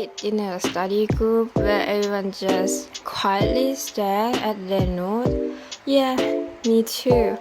Sit in a study group where everyone just quietly stares at their note. Yeah, me too.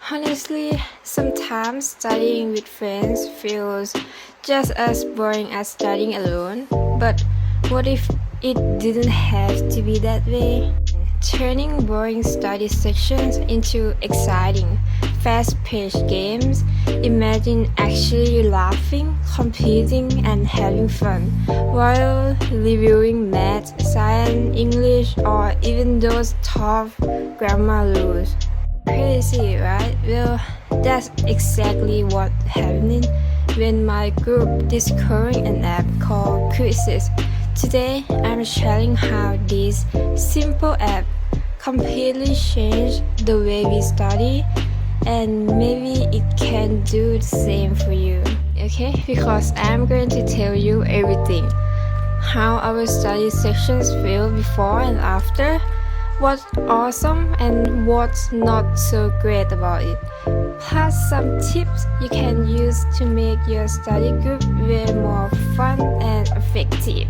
Honestly, sometimes studying with friends feels just as boring as studying alone. But what if it didn't have to be that way? Turning boring study sections into exciting, fast-paced games. Imagine actually laughing, competing, and having fun while reviewing math, science, English, or even those tough grammar rules. Crazy, right? Well, that's exactly what happened when my group discovered an app called Quizizz. Today, I'm sharing how this simple app completely changed the way we study, and maybe it can do the same for you. Okay, because I'm going to tell you everything: how our study sections feel before and after, what's awesome and what's not so great about it, plus some tips you can use to make your study group way more fun and effective.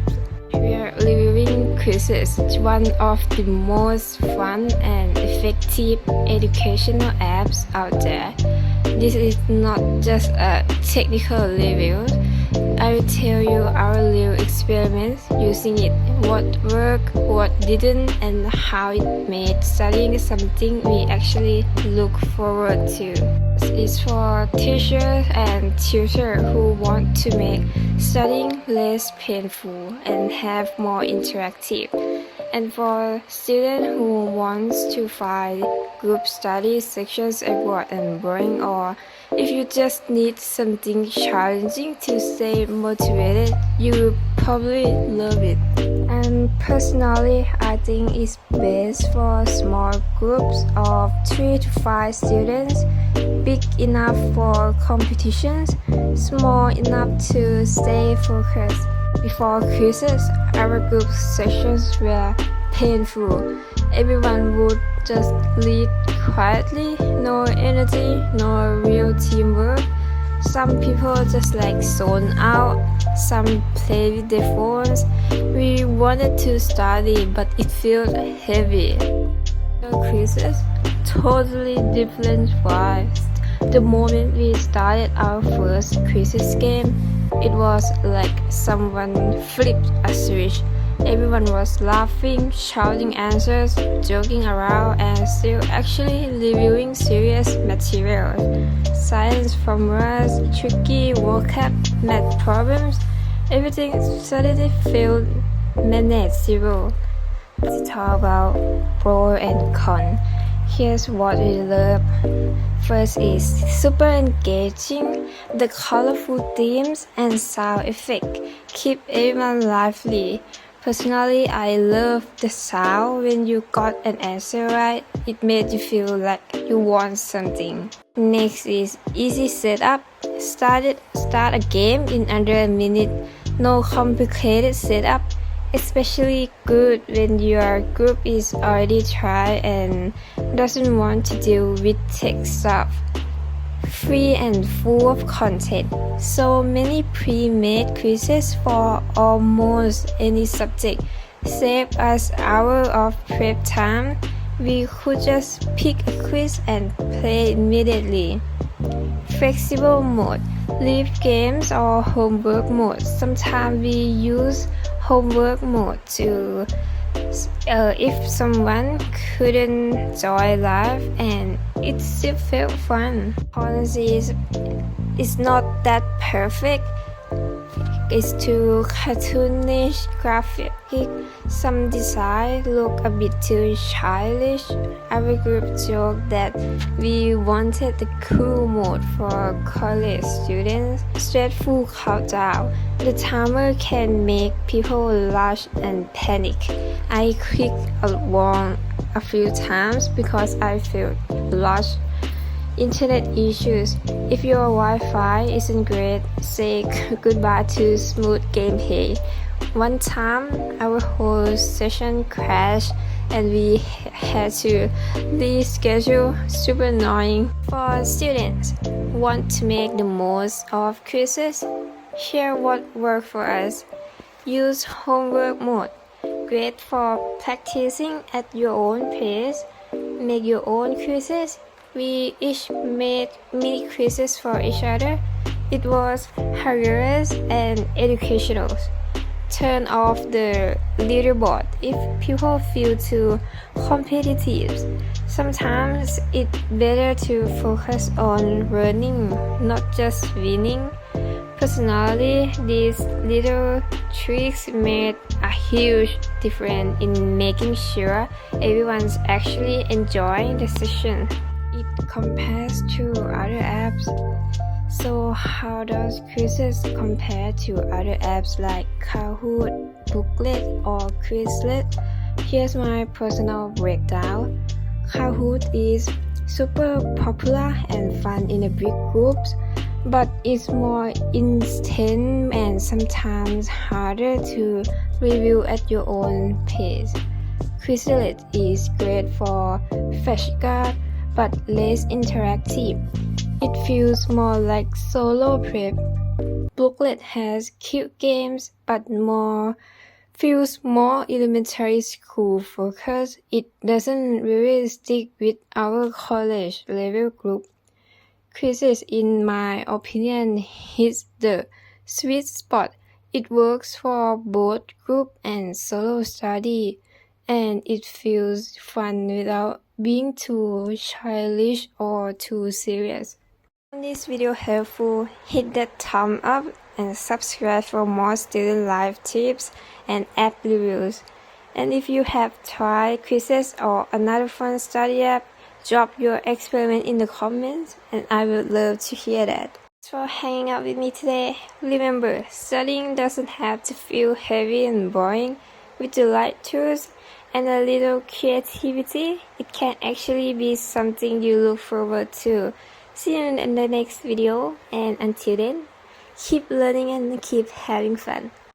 We are reviewing Quizizz, one of the most fun and effective educational apps out there. This is not just a technical review. I will tell you our real experiments using it, what worked, what didn't, and how it made studying something we actually look forward to. It's for teachers and tutors who want to make studying less painful and have more interactive, and for students who wants to find group study sections awkward and boring, or if you just need something challenging to stay motivated, you will probably love it. And personally, I think it's best for small groups of 3 to 5 students, big enough for competitions, small enough to stay focused. Before Quizizz, our group sessions were painful. Everyone would just read quietly, no energy, no real teamwork. Some people just zone out, some play with their phones. We wanted to study, but it felt heavy. The Quizizz, totally different vibes. The moment we started our first Quizizz game, it was like someone flipped a switch. Everyone was laughing, shouting answers, joking around, and still actually reviewing serious material. Science formulas, tricky vocab, math problems, everything suddenly felt manageable. Let's talk about pro and con. Here's what we love. First is super engaging. The colorful themes and sound effect keep everyone lively. Personally, I love the sound when you got an answer right. It made you feel like you won something. Next is easy setup. Start a game in under a minute. No complicated setup. Especially good when your group is already tried and doesn't want to deal with tech stuff. Free and full of content. So many pre-made quizzes for almost any subject. Save us hours of prep time. We could just pick a quiz and play immediately. Flexible mode. Leave games or homework mode. Sometimes we use homework mode to if someone couldn't join live, and it still felt fun. Honestly, it's not that perfect. It's too cartoonish graphic. Some design look a bit too childish. Our group joked that we wanted the cool mode for college students. Stressful countdown. The timer can make people rush and panic. I clicked wrong a few times because I felt lost. Internet issues. If your Wi-Fi isn't great, say goodbye to smooth gameplay. One time, our whole session crashed and we had to reschedule. Super annoying. For students who want to make the most of quizzes, here what worked for us. Use homework mode. Great for practicing at your own pace. Make your own quizzes. We each made mini quizzes for each other. It was hilarious and educational. Turn off the leaderboard if people feel too competitive. Sometimes it's better to focus on learning, not just winning. Personally, these little tricks made a huge difference in making sure everyone's actually enjoying the session. It compares to other apps. So how does Quizizz compare to other apps like Kahoot, Booklet, or Quizlet? Here's my personal breakdown. Kahoot is super popular and fun in a big groups, but it's more instant and sometimes harder to review at your own pace. Quizlet is great for flashcards but less interactive. It feels more like solo prep. Booklet has cute games but feels more elementary school focused. It doesn't really stick with our college level group. Quizizz, in my opinion, hits the sweet spot. It works for both group and solo study, and it feels fun without being too childish or too serious. If this video helpful, hit that thumb up and subscribe for more student life tips and app reviews. And if you have tried Quizizz or another fun study app, drop your experiment in the comments and I would love to hear that. Thanks for hanging out with me today. Remember, studying doesn't have to feel heavy and boring. With the right tools and a little creativity, it can actually be something you look forward to. See you in the next video, and until then, keep learning and keep having fun.